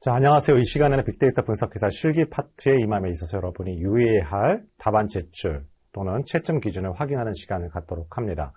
자, 안녕하세요. 이 시간에는 빅데이터 분석기사 실기 파트의 임함에 있어서 여러분이 유의해야 할 답안 제출 또는 채점 기준을 확인하는 시간을 갖도록 합니다.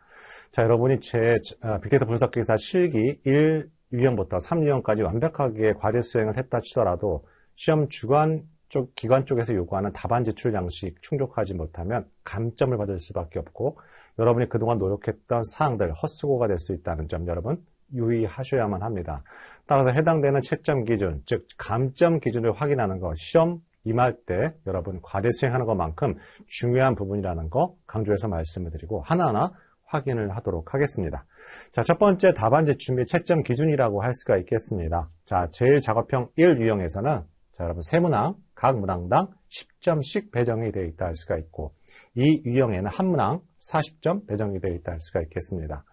자, 여러분이 빅데이터 분석기사 실기 1유형부터 3유형까지 완벽하게 과제 수행을 했다 치더라도 시험 주관 쪽, 기관 쪽에서 요구하는 답안 제출 양식 충족하지 못하면 감점을 받을 수밖에 없고 여러분이 그동안 노력했던 사항들 헛수고가 될 수 있다는 점 여러분 유의하셔야만 합니다. 따라서 해당되는 채점 기준, 즉 감점 기준을 확인하는 것, 시험 임할 때 여러분 과제 수행하는 것만큼 중요한 부분이라는 거 강조해서 말씀을 드리고 하나하나 확인을 하도록 하겠습니다. 자, 첫 번째 답안 제출 및 채점 기준이라고 할 수가 있겠습니다. 자, 제1작업형 1유형에서는 자, 여러분 세 문항, 각 문항당 10점씩 배정이 되어 있다 할 수가 있고 이 유형에는 한 문항 40점 배정이 되어 있다 할 수가 있겠습니다.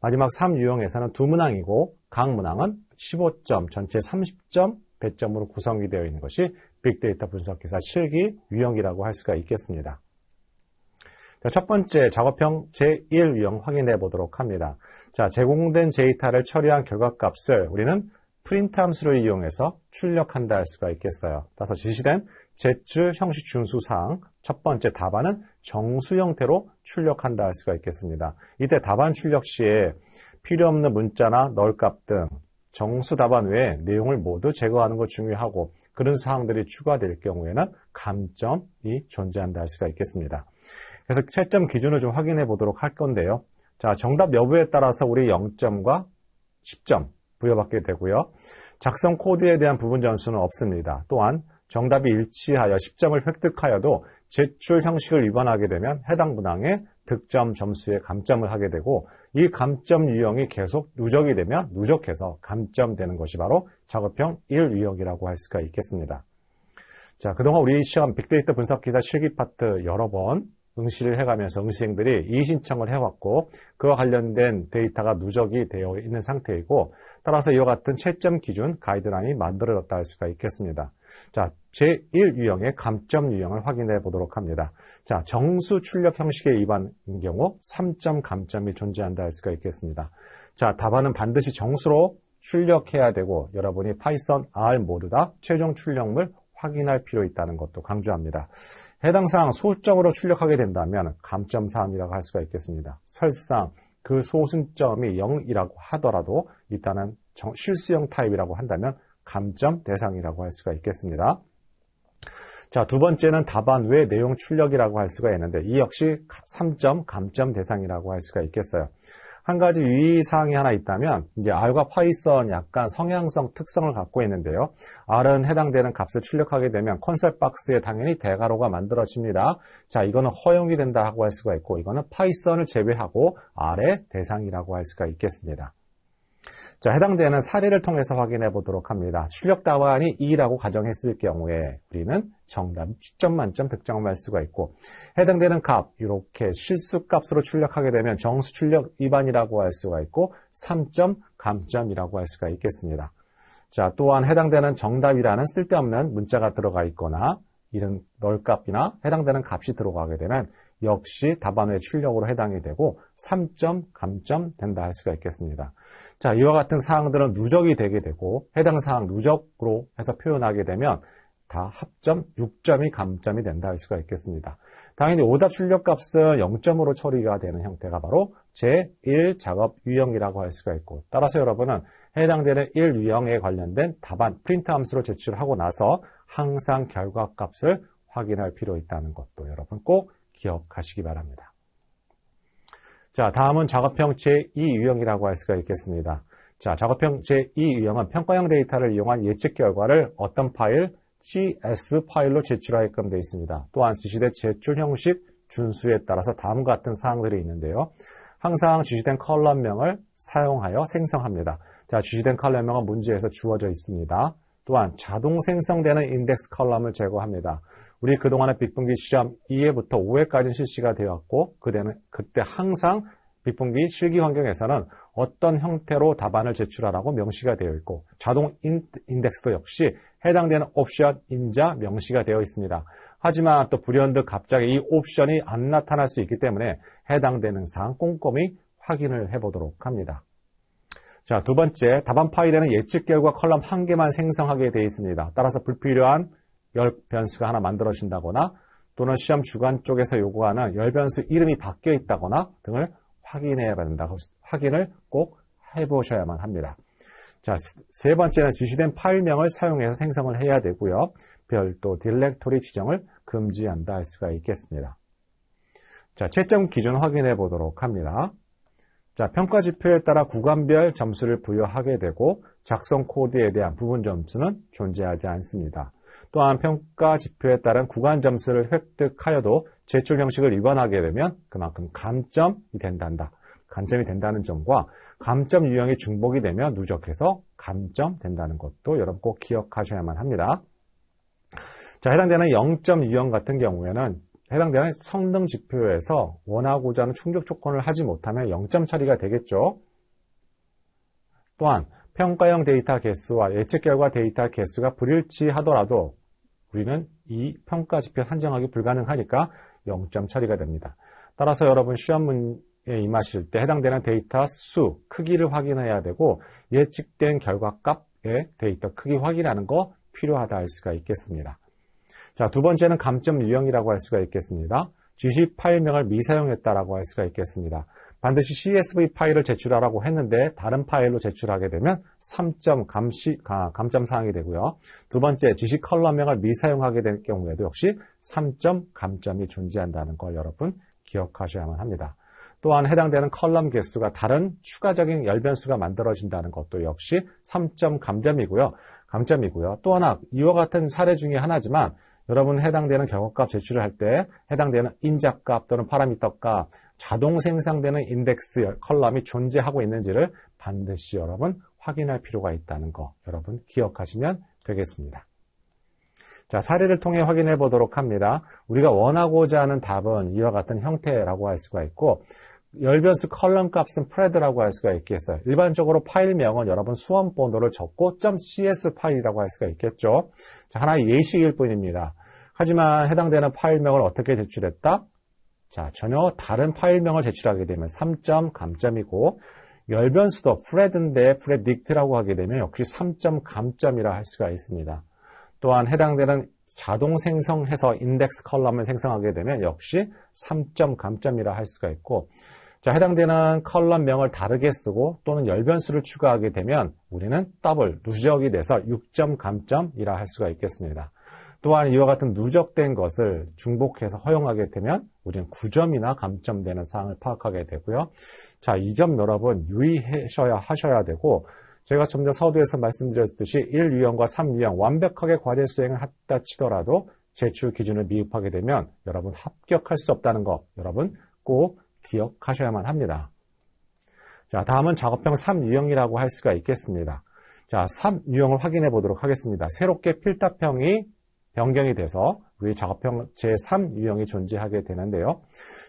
마지막 3유형에서는 두 문항이고 각 문항은 15점, 전체 30점 배점으로 구성이 되어 있는 것이 빅데이터 분석기사 실기 유형이라고 할 수가 있겠습니다. 자, 첫 번째 작업형 제1유형 확인해 보도록 합니다. 자, 제공된 데이터를 처리한 결과값을 우리는 프린트 함수를 이용해서 출력한다 할 수가 있겠어요. 따라서 지시된 제출 형식 준수 사항 첫 번째 답안은 정수 형태로 출력한다 할 수가 있겠습니다. 이때 답안 출력 시에 필요 없는 문자나 널값 등 정수 답안 외에 내용을 모두 제거하는 것 중요하고 그런 사항들이 추가될 경우에는 감점이 존재한다 할 수가 있겠습니다. 그래서 채점 기준을 좀 확인해 보도록 할 건데요. 자, 정답 여부에 따라서 우리 0점과 10점 부여받게 되고요. 작성 코드에 대한 부분 점수는 없습니다. 또한 정답이 일치하여 10점을 획득하여도 제출 형식을 위반하게 되면 해당 문항의 득점 점수에 감점을 하게 되고 이 감점 유형이 계속 누적이 되면 누적해서 감점되는 것이 바로 작업형 1유형이라고 할 수가 있겠습니다. 자, 그동안 우리 시험 빅데이터 분석기사 실기 파트 여러 번 응시를 해가면서 응시생들이 이의 신청을 해왔고 그와 관련된 데이터가 누적이 되어 있는 상태이고 따라서 이와 같은 채점 기준 가이드라인이 만들어졌다 할 수가 있겠습니다. 자, 제1유형의 감점 유형을 확인해 보도록 합니다. 자, 정수 출력 형식의 위반인 경우 3점 감점이 존재한다 할 수가 있겠습니다. 자, 답안은 반드시 정수로 출력해야 되고 여러분이 파이썬, R 모두 다 최종 출력물 확인할 필요 있다는 것도 강조합니다. 해당 사항 소수점으로 출력하게 된다면 감점 사항이라고 할 수가 있겠습니다. 설상 그 소수점이 0이라고 하더라도 일단은 실수형 타입이라고 한다면 감점 대상이라고 할 수가 있겠습니다. 자, 두 번째는 답안 외 내용 출력이라고 할 수가 있는데 이 역시 3점 감점 대상이라고 할 수가 있겠어요. 한 가지 유의사항이 하나 있다면 이제 R과 파이썬 약간 성향성 특성을 갖고 있는데요. R은 해당되는 값을 출력하게 되면 콘솔 박스에 당연히 대괄호가 만들어집니다. 자, 이거는 허용이 된다고 할 수가 있고 이거는 파이썬을 제외하고 R의 대상이라고 할 수가 있겠습니다. 자, 해당되는 사례를 통해서 확인해 보도록 합니다. 출력 답안이 2라고 가정했을 경우에 우리는 정답 10점 만점 득점을 할 수가 있고 해당되는 값 이렇게 실수값으로 출력하게 되면 정수 출력 위반이라고 할 수가 있고 3점 감점이라고 할 수가 있겠습니다. 자, 또한 해당되는 정답이라는 쓸데없는 문자가 들어가 있거나 이런 널값이나 해당되는 값이 들어가게 되면 역시 답안 외 출력으로 해당이 되고 3점 감점 된다 할 수가 있겠습니다. 자, 이와 같은 사항들은 누적이 되게 되고 해당 사항 누적으로 해서 표현하게 되면 다 합점 6점이 감점이 된다 할 수가 있겠습니다. 당연히 오답 출력값은 0점으로 처리가 되는 형태가 바로 제1작업 유형이라고 할 수가 있고 따라서 여러분은 해당되는 1유형에 관련된 답안 프린트 함수로 제출하고 나서 항상 결과값을 확인할 필요 있다는 것도 여러분 꼭 기억하시기 바랍니다. 자, 다음은 작업형 제2유형이라고 할 수가 있겠습니다. 자, 작업형 제2유형은 평가형 데이터를 이용한 예측 결과를 어떤 파일, CSV 파일로 제출하게끔 되어 있습니다. 또한 지시된 제출 형식 준수에 따라서 다음과 같은 사항들이 있는데요. 항상 지시된 컬럼명을 사용하여 생성합니다. 자, 지시된 컬럼명은 문제에서 주어져 있습니다. 또한 자동 생성되는 인덱스 컬럼을 제거합니다. 우리 그동안의 빅분기 시험 2회부터 5회까지 실시가 되었고 그때 항상 빅분기 실기 환경에서는 어떤 형태로 답안을 제출하라고 명시가 되어 있고 자동 인덱스도 역시 해당되는 옵션 인자 명시가 되어 있습니다. 하지만 또 불현듯 갑자기 이 옵션이 안 나타날 수 있기 때문에 해당되는 사항 꼼꼼히 확인을 해보도록 합니다. 자, 두 번째, 답안 파일에는 예측 결과 컬럼 한 개만 생성하게 되어 있습니다. 따라서 불필요한 열 변수가 하나 만들어진다거나 또는 시험 주관 쪽에서 요구하는 열 변수 이름이 바뀌어 있다거나 등을 확인해야 된다. 확인을 꼭 해보셔야만 합니다. 자, 세 번째는 지시된 파일명을 사용해서 생성을 해야 되고요. 별도 디렉토리 지정을 금지한다 할 수가 있겠습니다. 자, 채점 기준 확인해 보도록 합니다. 자, 평가 지표에 따라 구간별 점수를 부여하게 되고 작성 코드에 대한 부분 점수는 존재하지 않습니다. 또한 평가 지표에 따른 구간 점수를 획득하여도 제출 형식을 위반하게 되면 그만큼 감점이 된단다. 감점이 된다는 점과 감점 유형이 중복이 되면 누적해서 감점된다는 것도 여러분 꼭 기억하셔야만 합니다. 자, 해당되는 0점 유형 같은 경우에는 해당되는 성능 지표에서 원하고자 하는 충족 조건을 하지 못하면 0점 처리가 되겠죠. 또한 평가형 데이터 개수와 예측 결과 데이터 개수가 불일치하더라도 우리는 이 평가 지표 산정하기 불가능하니까 0점 처리가 됩니다. 따라서 여러분 시험 문제에 임하실 때 해당되는 데이터 수, 크기를 확인해야 되고 예측된 결과 값의 데이터 크기 확인하는 거 필요하다 할 수가 있겠습니다. 자, 두 번째는 감점 유형이라고 할 수가 있겠습니다. 지시 파일명을 미사용했다라고 할 수가 있겠습니다. 반드시 CSV 파일을 제출하라고 했는데 다른 파일로 제출하게 되면 3점 감점 사항이 되고요. 두 번째, 지시 컬럼명을 미사용하게 될 경우에도 역시 3점 감점이 존재한다는 걸 여러분 기억하셔야만 합니다. 또한 해당되는 컬럼 개수가 다른 추가적인 열 변수가 만들어진다는 것도 역시 3점 감점이고요. 또 하나 이와 같은 사례 중에 하나지만 여러분 해당되는 결과값 제출을 할 때 해당되는 인자값 또는 파라미터값, 자동 생성되는 인덱스 컬럼이 존재하고 있는지를 반드시 여러분 확인할 필요가 있다는 거 여러분 기억하시면 되겠습니다. 자, 사례를 통해 확인해 보도록 합니다. 우리가 원하고자 하는 답은 이와 같은 형태라고 할 수가 있고 열변수 컬럼 값은 프레드라고 할 수가 있겠어요. 일반적으로 파일명은 여러분 수험 번호를 적고 .cs 파일이라고 할 수가 있겠죠. 자, 하나의 예시일 뿐입니다. 하지만 해당되는 파일명을 어떻게 제출했다? 자, 전혀 다른 파일명을 제출하게 되면 3점 감점이고 열변수도 프레드인데 프레딕트라고 하게 되면 역시 3점 감점이라 할 수가 있습니다. 또한 해당되는 자동 생성해서 인덱스 컬럼을 생성하게 되면 역시 3점 감점이라 할 수가 있고 자, 해당되는 컬럼명을 다르게 쓰고 또는 열변수를 추가하게 되면 우리는 더블, 누적이 돼서 6점 감점이라 할 수가 있겠습니다. 또한 이와 같은 누적된 것을 중복해서 허용하게 되면 우리는 9점이나 감점되는 사항을 파악하게 되고요. 자, 이 점 여러분 유의하셔야 되고 제가 좀 전 서두에서 말씀드렸듯이 1유형과 3유형 완벽하게 과제 수행을 했다 치더라도 제출 기준을 미흡하게 되면 여러분 합격할 수 없다는 거 여러분 꼭 기억하셔야만 합니다. 자, 다음은 작업형 3유형이라고 할 수가 있겠습니다. 자, 3유형을 확인해 보도록 하겠습니다. 새롭게 필답형이 변경이 돼서 우리 작업형 제3유형이 존재하게 되는데요.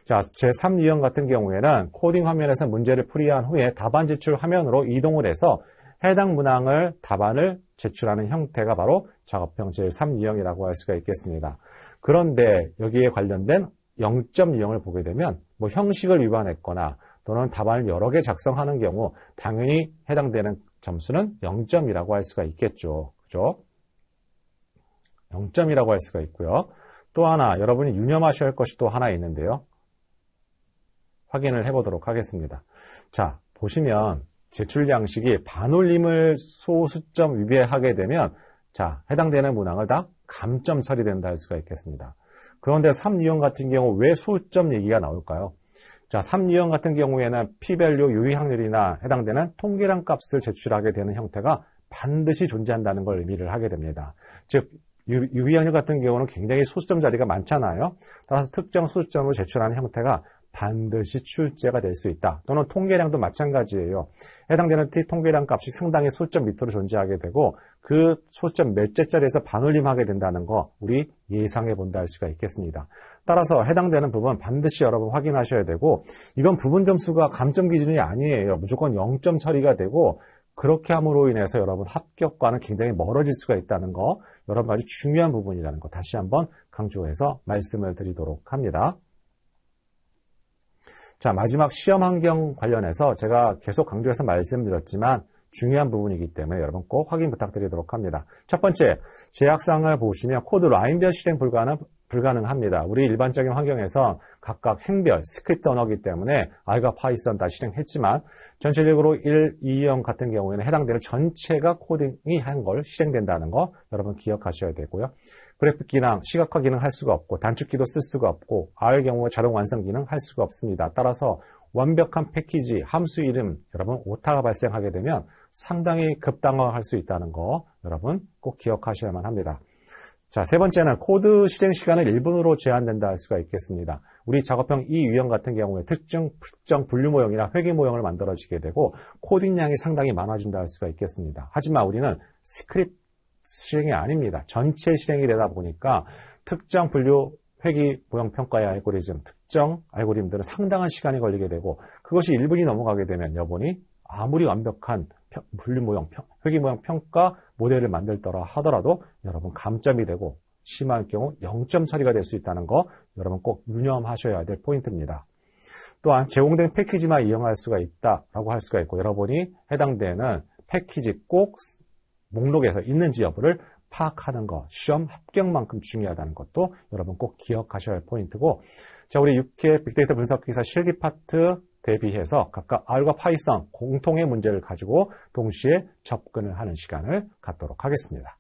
자, 제3유형 같은 경우에는 코딩 화면에서 문제를 풀이한 후에 답안 제출 화면으로 이동을 해서 해당 문항을 답안을 제출하는 형태가 바로 작업형 제3유형이라고 할 수가 있겠습니다. 그런데 여기에 관련된 0점 유형을 보게 되면 뭐 형식을 위반했거나 또는 답안을 여러 개 작성하는 경우 당연히 해당되는 점수는 0점이라고 할 수가 있겠죠. 그죠? 0점이라고 할 수가 있고요. 또 하나 여러분이 유념하셔야 할 것이 또 하나 있는데요. 확인을 해보도록 하겠습니다. 자, 보시면 제출 양식이 반올림을 소수점 위배하게 되면 자, 해당되는 문항을 다 감점 처리된다 할 수가 있겠습니다. 그런데 3유형 같은 경우 왜 소수점 얘기가 나올까요? 자, 3유형 같은 경우에는 p-value 유의 확률이나 해당되는 통계량 값을 제출하게 되는 형태가 반드시 존재한다는 걸 의미를 하게 됩니다. 즉, 유의 확률 같은 경우는 굉장히 소수점 자리가 많잖아요. 따라서 특정 소수점으로 제출하는 형태가 반드시 출제가 될 수 있다. 또는 통계량도 마찬가지예요. 해당되는 통계량 값이 상당히 소수점 밑으로 존재하게 되고 그 소수점 몇째 자리에서 반올림하게 된다는 거 우리 예상해 본다 할 수가 있겠습니다. 따라서 해당되는 부분 반드시 여러분 확인하셔야 되고 이건 부분 점수가 감점 기준이 아니에요. 무조건 0점 처리가 되고 그렇게 함으로 인해서 여러분 합격과는 굉장히 멀어질 수가 있다는 거 여러분 아주 중요한 부분이라는 거 다시 한번 강조해서 말씀을 드리도록 합니다. 자, 마지막 시험 환경 관련해서 제가 계속 강조해서 말씀드렸지만 중요한 부분이기 때문에 여러분 꼭 확인 부탁드리도록 합니다. 첫 번째, 제약사항을 보시면 코드 라인별 실행 불가능합니다. 우리 일반적인 환경에서 각각 행별, 스크립트 언어이기 때문에 R과 파이썬 다 실행했지만 전체적으로 1, 2형 같은 경우에는 해당되는 전체가 코딩이 한 걸 실행된다는 거 여러분 기억하셔야 되고요. 그래픽 기능, 시각화 기능 할 수가 없고 단축키도 쓸 수가 없고 R의 경우에 자동 완성 기능 할 수가 없습니다. 따라서 완벽한 패키지, 함수 이름 여러분 오타가 발생하게 되면 상당히 급당황할 수 있다는 거 여러분 꼭 기억하셔야만 합니다. 자, 세 번째는 코드 실행 시간을 1분으로 제한된다 할 수가 있겠습니다. 우리 작업형 이 유형 같은 경우에 특정 분류 모형이나 회계 모형을 만들어지게 되고 코딩량이 상당히 많아진다 할 수가 있겠습니다. 하지만 우리는 스크립트 실행이 아닙니다. 전체 실행이 되다 보니까 특정 분류 회계 모형 평가의 알고리즘, 특정 알고리즘들은 상당한 시간이 걸리게 되고 그것이 1분이 넘어가게 되면 여러분이 아무리 완벽한 분류 모형, 회계 모형 평가 모델을 만들더라 하더라도 여러분 감점이 되고 심할 경우 0점 처리가 될 수 있다는 거 여러분 꼭 유념하셔야 될 포인트입니다. 또한 제공된 패키지만 이용할 수가 있다라고 할 수가 있고 여러분이 해당되는 패키지 꼭 목록에서 있는지 여부를 파악하는 것, 시험 합격만큼 중요하다는 것도 여러분 꼭 기억하셔야 할 포인트고 자, 우리 6회 빅데이터 분석 기사 실기 파트 대비해서 각각 R과 파이썬 공통의 문제를 가지고 동시에 접근을 하는 시간을 갖도록 하겠습니다.